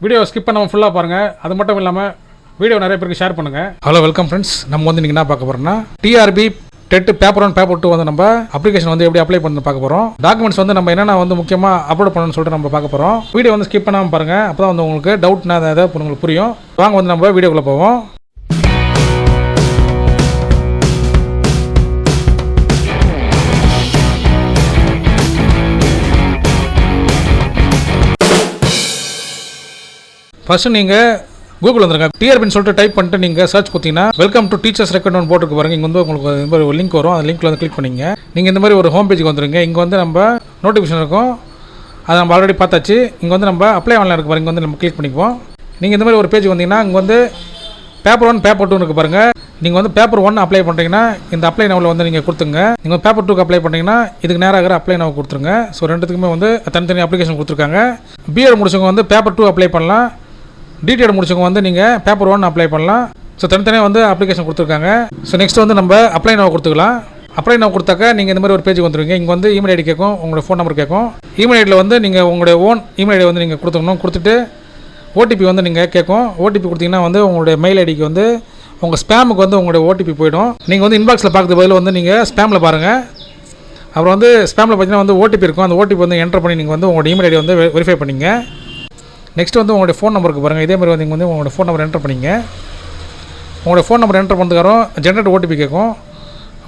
Video skip பண்ணாமல் ஃபுல்லாக பாருங்கள். அது மட்டும் இல்லாமல் வீடியோ நிறைய பேருக்கு ஷேர் பண்ணுங்கள். Hello welcome friends. நம்ம வந்து இன்றைக்கி என்ன பார்க்க போகிறோம்னா டிஆர்பி டெட் பேப்பர் 1 பேப்பர் 2 வந்து நம்ம அப்ளிகேஷன் வந்து எப்படி அப்ளை பண்ணி பார்க்க போகிறோம். டாக்குமெண்ட்ஸ் வந்து நம்ம என்னென்ன வந்து முக்கியமாக அப்லோட் பண்ணணும்னு சொல்லிட்டு நம்ம பார்க்க போகிறோம். வீடியோ வந்து ஸ்கிப் பண்ணாமல் பாருங்கள். அப்போ தான் வந்து உங்களுக்கு டவுட்னா ஏதாவது உங்களுக்கு புரியும். வாங்க வந்து நம்ம வீடியோக்குள்ளே போவோம். ஃபர்ஸ்ட் நீங்கள் கூகுள் வந்துருங்க. டிஆர்பின்னு சொல்லிட்டு டைப் பண்ணிட்டு நீங்கள் சர்ச் கொடுத்தீங்கன்னா வெல்கம் டு டீச்சர்ஸ் ரெக்கமெண்ட் போட்டுருக்கு பாருங்க. இங்கே வந்து உங்களுக்கு இந்த மாதிரி ஒரு லிங்க் வரும். அந்த லிங்க்ல வந்து கிளிக் பண்ணிங்க. நீங்கள் இந்த மாதிரி ஒரு ஹோம் பேஜுக்கு வந்துருங்க. இங்கே வந்து நம்ம நோட்டிஃபிகேஷன் இருக்கும். அதை நம்ம ஆல்ரெடி பார்த்தாச்சு. இங்கே வந்து நம்ம அப்ளை ஆன்லைன் இருக்கு பாருங்க. இங்கே வந்து நம்ம கிளிக் பண்ணிக்குவோம். நீங்கள் இந்த மாதிரி ஒரு பேஜ் வந்தீங்கன்னா இங்கே வந்து பேப்பர் 1 பேப்பர் 2 இருக்குது பாருங்கள். நீங்கள் வந்து பேப்பர் 1 அப்ளை பண்ணுறீங்கன்னா இந்த அப்ளை நவவில் வந்து நீங்கள் கொடுத்துங்க. நீங்கள் பேப்பர் 2 அப்ளை பண்ணுறீங்கன்னா இதுக்கு நேராக அப்ளை நவ கொடுத்துருங்க. ஸோ ரெண்டுத்துக்குமே வந்து தனித்தனி அப்ளிகேஷன் கொடுத்துருக்காங்க. பிஎட் முடிச்சவங்க வந்து பேப்பர் 2 அப்ளை பண்ணலாம். டிடிஎட் முடிச்சவங்க வந்து நீங்கள் பேப்பர் 1 அப்ளை பண்ணலாம். ஸோ தனித்தனியாக வந்து அப்ளிகேஷன் கொடுத்துருக்காங்க. ஸோ நெக்ஸ்ட் வந்து நம்ம அப்ளை நவ கொடுத்துக்கலாம். அப்ளை நவ கொடுத்தாக்க நீங்கள் இந்த மாதிரி ஒரு பேஜுக்கு வந்துருவீங்க. இங்கே வந்து இமெயில் ஐடி கேட்கும், உங்களோட ஃபோன் நம்பர் கேட்கும். இமெயில் ஐடியில் வந்து நீங்கள் உங்களுடைய ஓன் இமெயில் ஐடி வந்து நீங்கள் கொடுத்துக்கணும். கொடுத்துட்டு ஓடிபி வந்து நீங்கள் கேட்கும். ஓடிபி கொடுத்தீங்கன்னா வந்து உங்களுடைய மெயில் ஐடிக்கு வந்து உங்கள் ஸ்பேமுக்கு வந்து உங்களுடைய ஓடிபி போயிடும். நீங்கள் வந்து இன்பாக்ஸில் பார்க்குறது பதில் வந்து நீங்கள் ஸ்பேமில் பாருங்கள். அப்புறம் வந்து ஸ்பேமில் பார்த்தீங்கன்னா வந்து ஓடிபி இருக்கும். அந்த ஓடிபி வந்து என்டர் பண்ணி நீங்கள் வந்து உங்களோட இமெயில் ஐடி வந்து வெரிஃபை பண்ணிங்க. நெக்ஸ்ட் வந்து உங்களுடைய ஃபோன் நம்பருக்கு பாருங்கள். இதே மாதிரி வந்து நீங்கள் வந்து உங்களோட ஃபோன் நம்பர் என்டர் பண்ணிங்க. உங்களுடைய ஃபோன் நம்பர் என்டர் பண்ணதுக்கப்புறம் ஜென்ரேட் ஓடிபி கேட்கும்.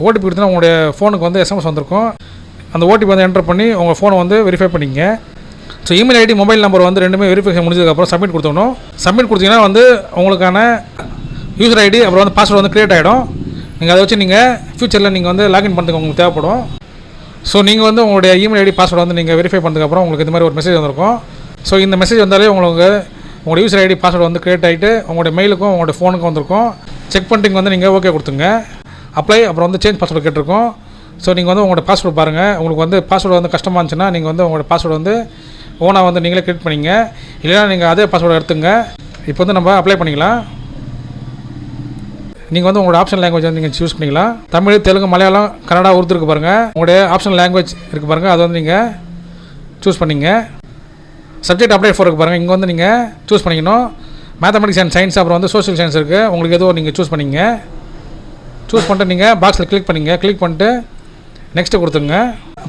ஓடிபி கொடுத்தா உங்களுடைய ஃபோனுக்கு வந்து எஸ்எம்எஸ் வந்திருக்கும். அந்த ஓடிபி வந்து என்டர் பண்ணி உங்கள் ஃபோனை வந்து வெரிஃபை பண்ணிங்க. So email ID mobile number வந்து ரெண்டுமே வெரிஃபிகேஷன் முடிஞ்சதுக்கப்புறம் சப்மிட் கொடுத்துக்கணும். சப்மிட் கொடுத்தீங்கன்னா வந்து உங்களுக்கான யூசர் ஐடி அப்புறம் வந்து பாஸ்வேர்டு வந்து க்ரியேட் ஆகிடும். நீங்கள் அதை வச்சு நீங்கள் ஃப்யூச்சரில் நீங்கள் வந்து லாகின் பண்ணுறதுக்கு உங்களுக்கு தேவைப்படும். ஸோ நீங்கள் வந்து உங்களுடைய இமெயில் ஐடி பாஸ்வேர்டு வந்து நீங்கள் வெரிஃபை பண்ணதுக்கப்புறம் உங்களுக்கு இந்த மாதிரி ஒரு மெசேஜ் வந்திருக்கும். ஸோ இந்த மெசேஜ் வந்தாலே உங்களோட யூசர் ஐடி பாஸ்வேர்டு வந்து க்ரியேட் ஆகிட்டு உங்களுடைய மெயிலுக்கும் உங்களுடைய ஃபோனுக்கும் வந்திருக்கும். செக் பண்ணிட்டு வந்து நீங்கள் ஓகே கொடுத்துங்க. அப்ளை அப்புறம் வந்து சேஞ்ச் பாஸ்வேர்டு கேட்டிருக்கோம். ஸோ நீங்கள் வந்து உங்களோட பாஸ்வேர்டு பாருங்கள். உங்களுக்கு வந்து பாஸ்வேர்டு வந்து கஷ்டமாக இருந்துச்சுன்னா நீங்கள் வந்து உங்களோட பாஸ்வேர்டு வந்து ஓனாக வந்து நீங்களே கிரியேட் பண்ணிங்க. இல்லைனா நீங்கள் அதே பாஸ்வேர்டு எடுத்துங்க. இப்போ வந்து நம்ம அப்ளை பண்ணிக்கலாம். நீங்கள் வந்து உங்களோட ஆப்ஷன் லாங்குவேஜ் வந்து நீங்கள் சூஸ் பண்ணிக்கலாம். தமிழ், தெலுங்கு, மலையாளம், கன்னடா, உருது இருக்குது பாருங்கள். உங்களுடைய ஆப்ஷன் லாங்குவேஜ் இருக்குது பாருங்கள். அதை வந்து நீங்கள் சூஸ் பண்ணிங்க. சப்ஜெக்ட் அப்ளை ஃபார் இருக்குது பாருங்கள். இங்கே வந்து நீங்கள் சூஸ் பண்ணிக்கணும். மேத்தமெட்டிக்ஸ் அண்ட் சயின்ஸ் அப்புறம் வந்து சோஷியல் சயின்ஸ் இருக்குது. உங்களுக்கு எதுவும் நீங்கள் சூஸ் பண்ணிங்க. சூஸ் பண்ணிட்டு நீங்கள் பாக்ஸில் கிளிக் பண்ணிங்க. கிளிக் பண்ணிட்டு நெக்ஸ்ட்டு கொடுத்துங்க.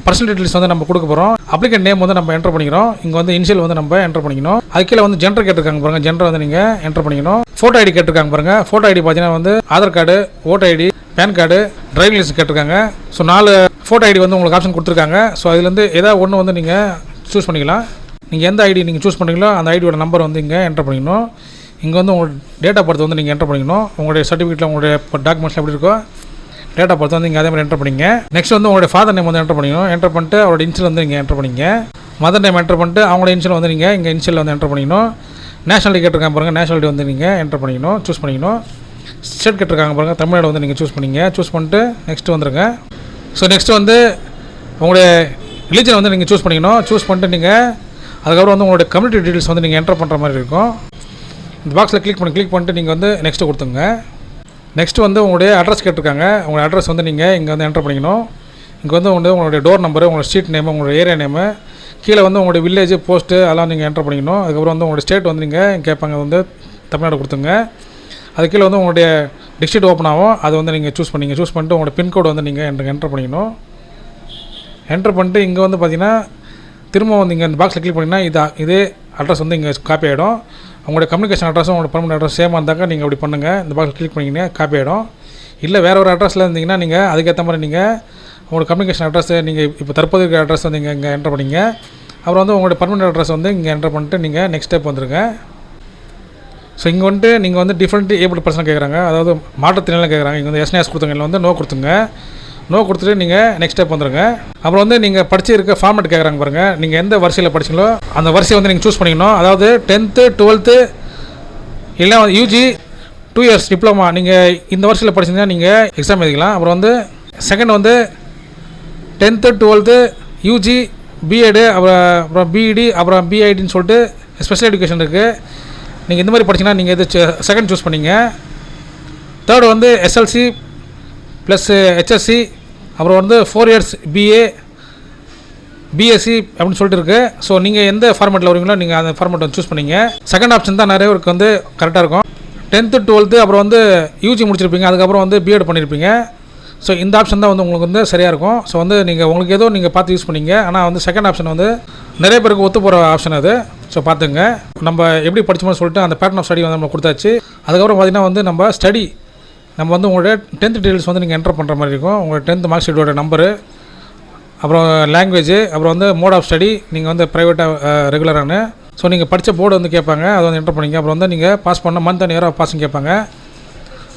பர்சனல் டீட்டெயில்ஸ் வந்து நம்ம கொடுக்க போகிறோம். அப்ளிகேட் நேம் வந்து நம்ம என்டர் பண்ணிக்கிறோம். இங்கே வந்து இனிஷியல் வந்து நம்ம என்டர் பண்ணிக்கணும். அது கீழே வந்து ஜெண்டர் கேட்டிருக்காங்க பாருங்கள். ஜெண்டர் வந்து நீங்கள் என்டர் பண்ணிக்கணும். ஃபோட்டோ ஐடி கேட்டிருக்காங்க பாருங்கள். ஃபோட்டோ ஐடி பார்த்தீங்கன்னா வந்து Aadhaar card, voter ID, PAN card, driving licence கேட்டிருக்காங்க. ஸோ 4 ஃபோட்டோ ஐடி வந்து உங்களுக்கு ஆப்ஷன் கொடுத்துருக்காங்க. ஸோ அதுலேருந்து ஏதாவது ஒன்று வந்து நீங்கள் சூஸ் பண்ணிக்கலாம். நீங்கள் எந்த ஐடி நீங்கள் சூஸ் பண்ணுறீங்களோ அந்த ஐடியோட நம்பர் வந்து இங்கே என்டர் பண்ணிக்கணும். இங்கே வந்து உங்களோட டேட் ஆஃப் பர்த் வந்து நீங்கள் என்டர் பண்ணிக்கணும். உங்களுடைய சர்டிஃபிகேட்டில் உங்களுடைய டாக்குமெண்ட்ஸ் எப்படி இருக்கோ டேட் ஆஃப் பர்த் வந்து நீங்கள் அதே மாதிரி என்டர் பண்ணிங்க. நெக்ஸ்ட் வந்து உங்களுடைய ஃபாதர் நேம் வந்து என்டர் பண்ணிக்கணும். என்டர் பண்ணிட்டு அவரோட இன்ஷியல் வந்து நீங்கள் என்டர் பண்ணிங்க. மதர் நேம் என்டர் பண்ணிட்டு அவங்களோட இன்ஷியல் வந்து நீங்கள் இங்கே இன்ஷியல் வந்து என்டர் பண்ணிக்கணும். நேஷனாலிட்டி கேட்டிருக்காங்க பாருங்கள். நேஷனாலிட்டி வந்து நீங்கள் என்டர் பண்ணிக்கணும், சூஸ் பண்ணிக்கணும். ஸ்டேட் கேட்டிருக்காங்க பாருங்கள். தமிழ்நாடு வந்து நீங்கள் சூஸ் பண்ணிங்க. சூஸ் பண்ணிட்டு நெக்ஸ்ட்டு வந்துருங்க. ஸோ நெக்ஸ்ட்டு வந்து உங்களுடைய ரிலீஜன் வந்து நீங்கள் சூஸ் பண்ணிக்கணும். சூஸ் பண்ணிட்டு நீங்கள் அதுக்கப்புறம் வந்து உங்களுடைய கம்யூனிட்டி டீட்டெயில்ஸ் வந்து நீங்கள் என்டர் பண்ணுற மாதிரி இருக்கும். இந்த பாக்ஸில் கிளிக் பண்ணிட்டு நீங்கள் வந்து நெக்ஸ்ட்டு கொடுத்துங்க. நெக்ஸ்ட்டு வந்து உங்களுடைய அட்ரஸ் கேட்டிருக்காங்க. உங்களுடைய அட்ரஸ் வந்து நீங்கள் இங்கே வந்து என்டர் பண்ணிக்கணும். இங்கே வந்து உங்களுடைய டோர் நம்பரு, உங்களோட ஸ்ட்ரீட் நேமு, உங்களோட ஏரியா நேமு, கீழே வந்து உங்களுடைய வில்லேஜ், போஸ்ட்டு அதெல்லாம் நீங்கள் என்டர் பண்ணிக்கணும். அதுக்கப்புறம் வந்து உங்களுடைய ஸ்டேட் வந்து நீங்கள் கேட்பாங்க வந்து தமிழ்நாடு கொடுத்துங்க. அது கீழே வந்து உங்களுடைய டிஸ்ட்ரிக்ட் ஓப்பன் ஆகும். அது வந்து நீங்கள் சூஸ் பண்ணிங்க. சூஸ் பண்ணிட்டு உங்களோட பின்கோடு வந்து நீங்கள் என்டர் பண்ணிக்கணும். என்டர் பண்ணிட்டு இங்கே வந்து பார்த்தீங்கன்னா திரும்ப வந்து இங்கே இந்த பாக்ஸில் கிளிக் பண்ணிங்கன்னா இதே அட்ரஸ் வந்து இங்கே காப்பி ஆகிடும். உங்களுடைய கம்யூனிகேஷன் அட்ரஸும் உங்களோட பர்மனெண்ட் அட்ரஸ் சேமாக இருந்தாக்கா நீங்கள் அப்படி பண்ணுங்கள். இந்த பாக்ஸில் கிளிக் பண்ணிங்கன்னா காப்பி ஆகிடும். இல்லை வேறு ஒரு அட்ரஸில் இருந்தீங்கன்னா நீங்கள் அதுக்கேற்ற மாதிரி நீங்கள் உங்களோட கம்யூனிகேஷன் அட்ரஸை நீங்கள் இப்போ தற்போது இருக்கிற அட்ரஸ் வந்து இங்கே என்டர் பண்ணிங்க. அப்புறம் வந்து உங்களோட பர்மனெண்ட் அட்ரஸ் வந்து இங்கே என்டர் பண்ணிட்டு நீங்கள் நெக்ஸ்ட் ஸ்டெப் வந்துருங்க. ஸோ இங்கே வந்துட்டு நீங்கள் வந்து டிஃப்ரெண்ட் ஏபிள் பர்சன் கேட்குறாங்க, அதாவது மாற்றுத்திறனாளி கேட்குறாங்க. இங்கே வந்து எஸ்என்எஸ் கொடுத்துங்க. இல்லை வந்து நோ கொடுத்துங்க. நோ கொடுத்துட்டு நீங்கள் நெக்ஸ்ட் ஸ்டெப் வந்துருங்க. அப்புறம் வந்து நீங்கள் படிச்சிருக்க ஃபார்மேட் கேட்குறாங்க பாருங்கள். நீங்கள் எந்த வரிசையில் படிச்சிங்களோ அந்த வரிசையை வந்து நீங்கள் சூஸ் பண்ணிக்கணும். அதாவது 10th 12th இல்லை யூஜி 2 years டிப்ளமா நீங்கள் இந்த வருஷத்தில் படிச்சிங்கன்னா நீங்கள் எக்ஸாம் எழுதிக்கலாம். அப்புறம் வந்து செகண்ட் வந்து 10th 12th யூஜி பிஎடு அப்புறம் பிஇடி அப்புறம் பிஐடின்னு சொல்லிட்டு ஸ்பெஷல் எஜுகேஷன் இருக்குது. நீங்கள் இந்த மாதிரி படிச்சிங்கன்னா நீங்கள் இது செகண்ட் சூஸ் பண்ணிங்க. தேர்டு வந்து எஸ்எல்சி ப்ளஸ் ஹெச்எஸ்சி அப்புறம் வந்து 4 years பிஏ பிஎஸ்சி அப்படின்னு சொல்லிட்டு இருக்குது. ஸோ நீங்கள் எந்த ஃபார்மேட்டில் வருவீங்களோ நீங்கள் அந்த ஃபார்மேட் வந்து சூஸ் பண்ணிங்க. செகண்ட் ஆப்ஷன் தான் நிறைய பேருக்கு வந்து கரெக்டாக இருக்கும். 10th 12th அப்புறம் வந்து யூஜி முடிச்சிருப்பீங்க, அதுக்கப்புறம் வந்து பிஎட் பண்ணியிருப்பீங்க. ஸோ இந்த ஆப்ஷன் தான் வந்து உங்களுக்கு வந்து சரியாக இருக்கும். ஸோ வந்து நீங்கள் உங்களுக்கு ஏதோ நீங்கள் பார்த்து யூஸ் பண்ணிங்க. ஆனால் வந்து செகண்ட் ஆப்ஷன் வந்து நிறைய பேருக்கு ஒத்து போகிற ஆப்ஷன் அது. ஸோ பார்த்துங்க, நம்ம எப்படி படிச்சோம்னு சொல்லிட்டு அந்த பேட்டர்ன் ஆஃப் ஸ்டடி வந்து நம்ம கொடுத்தாச்சு. அதுக்கப்புறம் பார்த்திங்கன்னா வந்து நம்ம ஸ்டடி நம்ம வந்து உங்களுடைய 10th டீட்டெயில்ஸ் வந்து நீங்கள் என்டர் பண்ணுற மாதிரி இருக்கும். உங்களோட 10th மார்க் ஷீட்டோட நம்பரு, அப்புறம் லாங்குவேஜ், அப்புறம் வந்து மோட் ஆஃப் ஸ்டடி, நீங்கள் வந்து ப்ரைவேட்டாக ரெகுலரானு. ஸோ நீங்கள் படித்த போர்டு வந்து கேட்பாங்க, அதை வந்து என்டர் பண்ணிங்க. அப்புறம் வந்து நீங்கள் பாஸ் பண்ண month and year of passing கேட்பாங்க,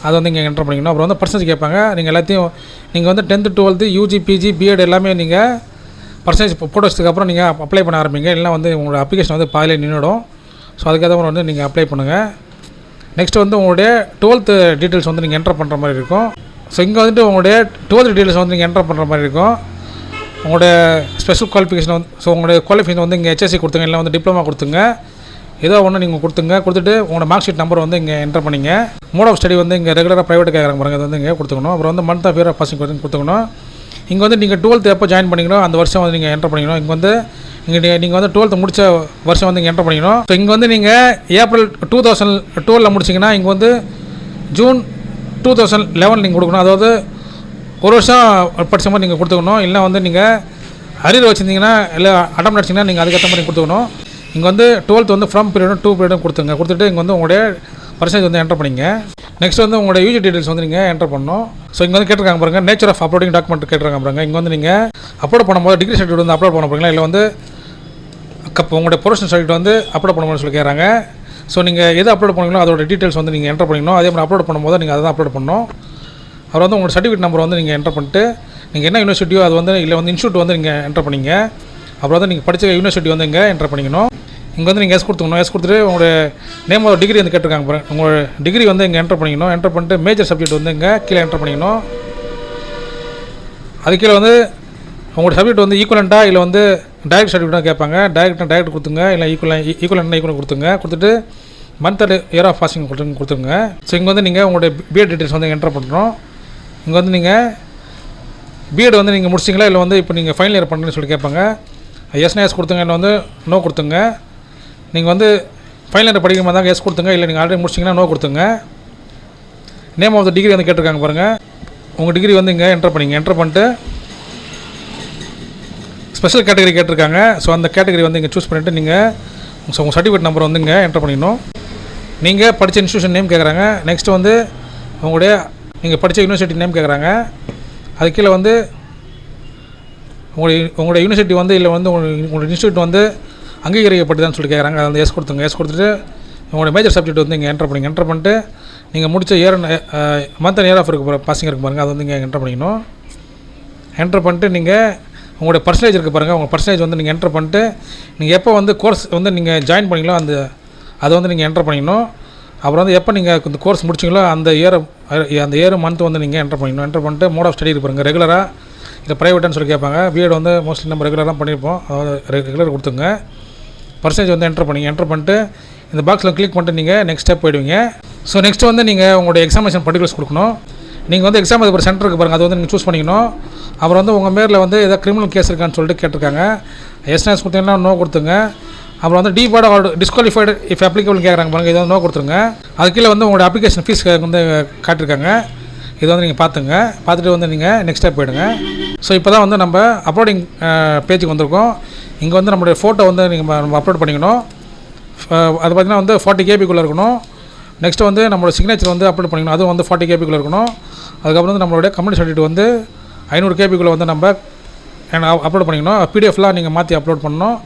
அதை வந்து நீங்கள் என்டர் பண்ணிக்கணும். அப்புறம் வந்து பர்சன்டேஜ் கேட்பாங்க. நீங்கள் எல்லாத்தையும் நீங்கள் வந்து 10th 12th UG PG BEd எல்லாமே நீங்கள் பர்சன்டேஜ் போட்டு வச்சதுக்கப்புறம் நீங்கள் அப்ளை பண்ண ஆரம்பிங்க. இல்லைனா வந்து உங்களோட அப்ளிகேஷன் வந்து பாதிலே நின்றுடும். ஸோ அதுக்கேற்ற வந்து நீங்கள் அப்ளை பண்ணுங்கள். நெக்ஸ்ட் வந்து உங்களுடைய 12th டீட்டெயில்ஸ் வந்து நீங்கள் என்டர் பண்ணுற மாதிரி இருக்கும். ஸோ இங்கே வந்துட்டு உங்களுடைய 12th டீட்டெயில்ஸ் வந்து நீங்கள் என்டர் பண்ணுற மாதிரி இருக்கும். உங்களுடைய ஸ்பெஷல் குவாலிஃபிகேஷன் வந்து ஸோ உங்களுடைய குவாலிஃபிகேஷன் வந்து இங்கே HSC கொடுத்துங்க, இல்லை வந்து டிப்ளமா கொடுத்துங்க, ஏதோ ஒன்று நீங்கள் கொடுத்துட்டு உங்களோட மார்க் ஷீட் நம்பர் வந்து இங்கே என்டர் பண்ணிங்க. மோட் ஆஃப் ஸ்டடி வந்து இங்கே ரெகுலராக ப்ரைவேட் கேட்குறாங்க பாருங்கள், அது வந்து இங்கே கொடுத்துக்கணும். அப்புறம் வந்து month of year of passing கொடுத்துக்கணும். இங்கே வந்து நீங்கள் 12th எப்போ ஜாயின் பண்ணிக்கணும் அந்த வருஷம் வந்து நீங்கள் என்டர் பண்ணிக்கணும். இங்கே வந்து நீங்கள் வந்து 12th முடித்த வருஷம் வந்து இங்கே என்டர் பண்ணிக்கணும். ஸோ இங்கே வந்து நீங்கள் ஏப்ரல் 2012 முடிச்சிங்கன்னா இங்கே வந்து ஜூன் 2011 நீங்கள் கொடுக்கணும். அதாவது ஒரு வருஷம் படித்த மாதிரி நீங்கள் கொடுத்துக்கணும். இல்லை வந்து நீங்கள் அரியர் வச்சுருந்தீங்கன்னா இல்லை அட்டம் அடிச்சிங்கன்னா நீங்கள் அதுக்கேற்ற மாதிரி கொடுத்துக்கணும். இங்கே வந்து 12th வந்து ஃப்ரம் பீரியடும் 2 பீரியடும் கொடுத்துட்டு இங்கே வந்து உங்களுடைய பர்சன்டேஜ் வந்து என்டர் பண்ணிங்க. நெக்ஸ்ட் வந்து உங்களோட யூஜி டீட்டெயில்ஸ் வந்து நீங்கள் என்டர் பண்ணணும். ஸோ இங்கே வந்து கேட்டிருக்காங்க பாருங்கள், நேச்சர் ஆஃப் அப்லோடிங் டாக்குமெண்ட் கேட்டிருக்காங்க பாருங்கள். இங்கே வந்து நீங்கள் அப்லோட் பண்ணும்போது டிகிரி சர்டிஃபிகேட் வந்து அப்லோட் பண்ண போகிறீங்களா, இல்லை வந்து உங்களுடைய ப்ரொஃபஷனல் சர்டிஃபிகேட் வந்து அப்லோட் பண்ணணும்னு சொல்லி கேட்குறாங்க. ஸோ நீங்கள் எது அப்லோட் பண்ணீங்களோ அதோட டீட்டெயில்ஸ் வந்து நீங்கள் என்டர் பண்ணிக்கணும். அதே மாதிரி அப்லோட் பண்ணும்போது நீங்கள் அதை தான் அப்லோட் பண்ணணும். அப்புறம் வந்து உங்களோட சர்டிஃபிகேட் நம்பர் வந்து நீங்கள் என்டர் பண்ணிட்டு நீங்கள் என்ன யூனிவர்சிட்டியோ அது வந்து இல்லை வந்து இன்ஸ்டியூட் வந்து நீங்கள் என்டர் பண்ணிங்க. அப்புறம் வந்து நீங்கள் படித்த யூனிவர்சிட்டி வந்து இங்கே என்டர் பண்ணிக்கணும். இங்கே வந்து நீங்கள் கொடுத்துக்கணும். கொடுத்துட்டு உங்களோட நேம் ஆஃப் டிகிரி வந்து கேட்டிருக்காங்க பாருங்கள், உங்களோட டிகிரி வந்து இங்கே என்டர் பண்ணிக்கணும். என்டர் பண்ணிட்டு மேஜர் சப்ஜெக்ட் வந்து இங்கே கீழே என்டர் பண்ணிக்கணும். அது கீழே வந்து உங்களோட சப்ஜெக்ட் வந்து ஈக்குவலண்ட்டாக இல்லை வந்து டைரக்ட் சர்டிஃபிகேட்டாக கேட்பாங்க. டைரக்ட் கொடுத்துங்க, இல்லை ஈக்குவலண்ட் கொடுத்துட்டு month and year of passing கொடுத்துருங்க. ஸோ இங்கே வந்து நீங்கள் உங்களுடைய பிஎட் டீட்டெயில்ஸ் வந்து என்டர் பண்ணுறோம். இங்கே வந்து நீங்கள் பிஎட் வந்து நீங்கள் முடிச்சிங்களா, இல்லை வந்து இப்போ நீங்கள் ஃபைனல் இயர் பண்ணுறேன்னு சொல்லி கேட்பாங்க. எஸ் கொடுத்துங்க, இல்லை வந்து நோ கொடுத்துங்க. நீங்கள் வந்து ஃபைனல் இயர் படிக்கிற மாதிரி தான் எஸ் கொடுத்துங்க, இல்லை நீங்கள் ஆல்ரெடி முடிச்சிங்கன்னா நோ கொடுத்துங்க. நேம் ஆஃப் த டிகிரி வந்து கேட்டிருக்காங்க பாருங்கள், உங்கள் டிகிரி வந்து இங்கே என்டர் பண்ணிங்க. என்டர் பண்ணிட்டு ஸ்பெஷல் கேட்டகரி கேட்டிருக்காங்க. ஸோ அந்த கேட்டகரி வந்து இங்கே சூஸ் பண்ணிவிட்டு நீங்கள் உங்கள் சர்டிஃபிகேட் நம்பர் வந்து இங்கே என்டர் பண்ணிடணும். நீங்கள் படித்த இன்ஸ்டியூஷன் நேம் கேட்குறாங்க. நெக்ஸ்ட்டு வந்து உங்களுடைய நீங்கள் படித்த யூனிவர்சிட்டி நேம் கேட்குறாங்க. அது கீழே வந்து உங்களுடைய யூனிவர்சிட்டி வந்து இல்லை வந்து உங்களோட இன்ஸ்டியூட் வந்து அங்கீகரிக்கப்பட்டுதான்னு சொல்லி கேட்குறாங்க. அதை வந்து எஸ் கொடுத்துங்க. எஸ் கொடுத்துட்டு உங்களோட மேஜர் சப்ஜெக்ட் வந்து இங்கே என்டர் பண்ணிங்க. என்டர் பண்ணிட்டு நீங்கள் முடித்த year month and year of இருக்கு பாசிங் இருக்கு பாருங்கள், அது வந்து இங்கே என்டர் பண்ணிக்கணும். என்டர் பண்ணிட்டு நீங்கள் உங்களுடைய பர்சன்டேஜ் இருக்குது பாருங்கள், உங்கள் பர்சன்டேஜ் வந்து நீங்கள் என்டர் பண்ணிட்டு நீங்கள் எப்போ வந்து கோர்ஸ் வந்து நீங்கள் ஜாயின் பண்ணிங்களோ அதை வந்து நீங்கள் என்டர் பண்ணிக்கணும். அப்புறம் வந்து எப்போ நீங்கள் இந்த கோர்ஸ் முடிச்சிங்களோ அந்த இயர் மந்த் வந்து நீங்கள் என்டர் பண்ணிக்கணும். என்டர் பண்ணிட்டு மோட் ஆஃப் ஸ்டடி இருக்கு பாருங்கள், ரெகுலராக இல்லை ப்ரைவேட்டானு சொல்லி கேட்பாங்க. பிஎட் வந்து மோஸ்ட்லி நம்ம ரெகுலராக பண்ணியிருப்போம், அதாவது ரெகுலர் கொடுத்துங்க. பர்சன்டேஜ் வந்து என்டர் பண்ணிங்க. என்டர் பண்ணிட்டு இந்த பாக்ஸில் கிளிக் பண்ணிட்டு நீங்கள் நெக்ஸ்ட் ஸ்டெப் போயிடுவீங்க. ஸோ நெக்ஸ்ட்டு வந்து நீங்கள் உங்களுடைய எக்ஸாமினேஷன் பர்டிகுலர்ஸ் கொடுக்கணும். நீங்கள் வந்து எக்ஸாம் எழுதுகிற சென்டர் இருக்குது பாருங்கள், அது வந்து நீங்கள் சூஸ் பண்ணிக்கணும். அப்புறம் வந்து உங்கள் பேரில் வந்து ஏதாவது கிரிமினல் கேஸ் இருக்கான்னு சொல்லிட்டு கேட்டிருக்காங்க. எஸ்எஸ் கொடுத்தீங்கன்னா நோ கொடுத்துங்க. அப்புறம் வந்து debarred or disqualified if applicable கேட்குறாங்க பாருங்கள், இதை வந்து நோ கொடுத்துருங்க. அது கீழே வந்து உங்களோட அப்ளிகேஷன் ஃபீஸ் வந்து காட்டியிருக்காங்க, இதை வந்து நீங்கள் பார்த்துட்டு வந்து நீங்கள் நெக்ஸ்ட் ஸ்டெப் போயிடுங்க. ஸோ இப்போ தான் வந்து நம்ம அப்லோடிங் பேஜுக்கு வந்திருக்கோம். இங்கே வந்து நம்மளுடைய ஃபோட்டோ வந்து நம்ம அப்லோட் பண்ணிக்கணும். அது பார்த்திங்கன்னா வந்து 40 KB இருக்கணும். நெக்ஸ்ட்டு வந்து நம்மளோட சிக்னேச்சர் வந்து அப்லோட் பண்ணிக்கணும், அதுவும் வந்து 40 KB இருக்கணும். அதுக்கப்புறம் வந்து நம்மளுடைய கம்யூனிட்டி சர்டிஃபிகேட் வந்து 500 KB வந்து நம்ம அப்லோட் பண்ணிக்கணும். பிடிஎஃப்லாம் நீங்கள் மாற்றி அப்லோட் பண்ணணும்.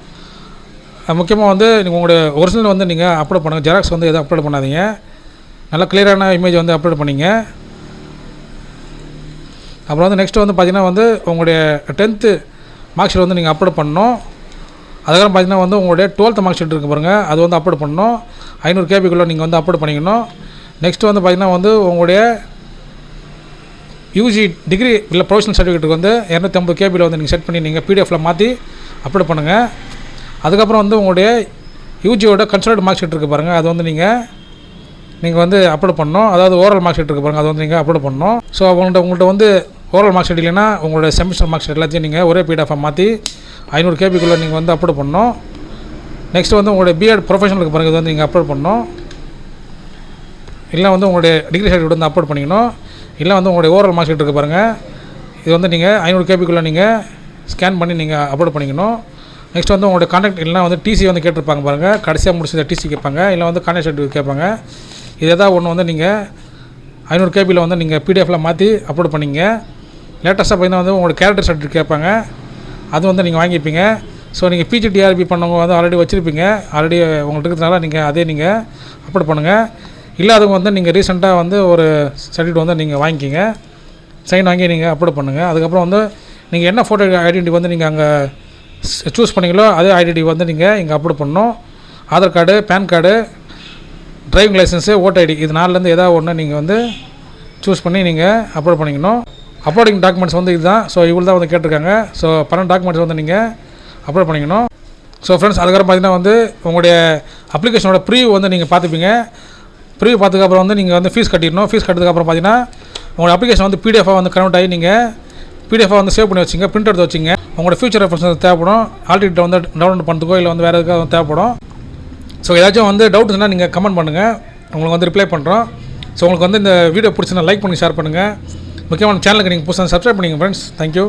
முக்கியமாக வந்து நீங்கள் உங்களுடைய ஒரிஜினல் வந்து நீங்கள் அப்லோட் பண்ணுங்கள், ஜெராக்ஸ் வந்து எதுவும் அப்லோட் பண்ணாதீங்க. நல்லா கிளியரான இமேஜ் வந்து அப்லோட் பண்ணிங்க. அப்புறம் வந்து நெக்ஸ்ட்டு வந்து பார்த்திங்கன்னா வந்து உங்களுடைய 10th மார்க் ஷீட் வந்து நீங்கள் அப்லோட் பண்ணணும். அதுக்கப்புறம் பார்த்திங்கன்னா வந்து உங்களுடைய 12th மார்க் ஷீட் இருக்குது பாருங்கள், அது வந்து அப்லோட் பண்ணணும். 500 KB நீங்கள் வந்து அப்லோட் பண்ணிக்கணும். நெக்ஸ்ட்டு வந்து பார்த்திங்கன்னா வந்து உங்களுடைய யூஜி டிகிரி இல்லை ப்ரொஃபஷனல் சர்டிஃபிகேட்டுக்கு வந்து 250 KB வந்து நீங்கள் செட் பண்ணி நீங்கள் பிடிஎஃப்பில் மாற்றி அப்லோட் பண்ணுங்கள். அதுக்கப்புறம் வந்து உங்களுடைய யூஜியோட கன்சல்ட் மார்க் ஷீட் இருக்குது பாருங்கள், அது வந்து நீங்கள் வந்து அப்லோட் பண்ணணும். அதாவது ஓரல் மார்க் ஷீட் இருக்குது பாருங்கள், அது வந்து நீங்கள் அப்லோட் பண்ணணும். ஸோ உங்கள்கிட்ட வந்து ஓரல் மார்க் ஷீட் இல்லைன்னா உங்களோட செமிஸ்டர் மார்க் ஷீட் எல்லாத்தையும் நீங்கள் ஒரே பிடிஎஃபாக மாற்றி 500 கேபிக்குள்ளே நீங்கள் வந்து அப்லோட் பண்ணணும். நெக்ஸ்ட் வந்து உங்களுடைய பிஎட் ப்ரொஃபஷனலுக்கு பாருங்கள், இது வந்து நீங்கள் அப்லோட் பண்ணணும். இல்லை வந்து உங்களுடைய டிகிரி சர்டிஃபிகேட் வந்து அப்லோட் பண்ணிக்கணும். இல்லை வந்து உங்களுடைய ஓவரால் மார்க் ஷீட் இருக்குது பாருங்கள், இது வந்து நீங்கள் 500 கேபிக்குள்ளே நீங்கள் ஸ்கேன் பண்ணி நீங்கள் அப்லோட் பண்ணிக்கணும். நெக்ஸ்ட் வந்து உங்களுடைய கான்டாக்ட் இல்லைனா வந்து டிசி வந்து கேட்டிருப்பாங்க பாருங்கள், கடைசியாக முடிச்ச டிசி கேட்பாங்க, இல்லை வந்து கான்டாக்ட் சர்டிஃபிகேட் கேட்பாங்க. இது எதாவது ஒன்று வந்து நீங்கள் 500 கேபியில் வந்து நீங்கள் பிடிஎஃபில் மாற்றி அப்லோட் பண்ணிங்க. லேட்டஸ்ட்டாக பார்த்தீங்கன்னா வந்து உங்களோட கேரக்டர் சர்டிஃபிகேட் கேட்பாங்க, அது வந்து நீங்கள் வாங்கிப்பீங்க. ஸோ நீங்கள் பிஜிடிஆர்பி பண்ணவங்க வந்து ஆல்ரெடி வச்சுருப்பீங்க, ஆல்ரெடி உங்களுக்கு இருக்கிறதுனால நீங்கள் அதே நீங்கள் அப்லோட் பண்ணுங்கள். இல்லாதவங்க வந்து நீங்கள் ரீசெண்டாக வந்து ஒரு சர்டிஃபிகேட் வந்து நீங்கள் வாங்கிக்கிங்க, சைன் வாங்கி நீங்கள் அப்லோட் பண்ணுங்கள். அதுக்கப்புறம் வந்து நீங்கள் என்ன ஃபோட்டோ ஐடென்டிட்டி வந்து நீங்கள் அங்கே சூஸ் பண்ணிங்களோ அதே ஐடென்டிட்டி வந்து நீங்கள் இங்கே அப்லோட் பண்ணணும். Aadhaar card, PAN card, driving licence, voter ID, இது 4லேருந்து ஏதாவது ஒன்று நீங்கள் வந்து சூஸ் பண்ணி நீங்கள் அப்லோட் பண்ணிக்கணும். அப்லோடிங் டாக்குமெண்ட்ஸ் வந்து இதுதான். ஸோ இவ்வளோ தான் வந்து கேட்டிருக்காங்க. ஸோ 12 டாக்குமெண்ட்ஸ் வந்து நீங்கள் அப்லோட் பண்ணிக்கணும். ஸோ ஃப்ரெண்ட்ஸ், அதுக்கப்புறம் பார்த்தீங்கன்னா வந்து உங்களுடைய அப்ளிகேஷனோட ப்ரீவியூ வந்து நீங்கள் பார்த்துப்பீங்க. ப்ரீவியூ பார்த்ததுக்கப்புறம் வந்து நீங்கள் வந்து ஃபீஸ் கட்டிடணும். ஃபீஸ் கட்டினதுக்கப்புறம் பார்த்தீங்கன்னா உங்களோட அப்ளிகேஷன் வந்து பிடிஎஃபாக வந்து கன்வெர்ட் ஆகி நீங்கள் பிடிஎஃபாக வந்து சேவ் பண்ணி வச்சுங்க, பிரிண்ட் எடுத்து வச்சுங்க. உங்களோட ஃபியூச்சர் ரெஃபரன்ஸ் தேவைப்படும், ஆல்ரெடி வந்து டவுன்லோட் பண்ணுறதுக்கோ இல்லை வந்து வேறு எதுக்காக தேவைப்படும். ஸோ ஏதாச்சும் வந்து டவுட்ஸ்னால் நீங்கள் கமெண்ட் பண்ணுங்கள், உங்களுக்கு வந்து ரிப்ளை பண்ணுறோம். ஸோ உங்களுக்கு வந்து இந்த வீடியோ பிடிச்சினா லைக் பண்ணி ஷேர் பண்ணுங்கள். முக்கியமான சேனலுக்கு நீங்கள் புதுசாக சப்ஸ்கிரைப் பண்ணிங்க ஃப்ரெண்ட்ஸ். தேங்க்யூ.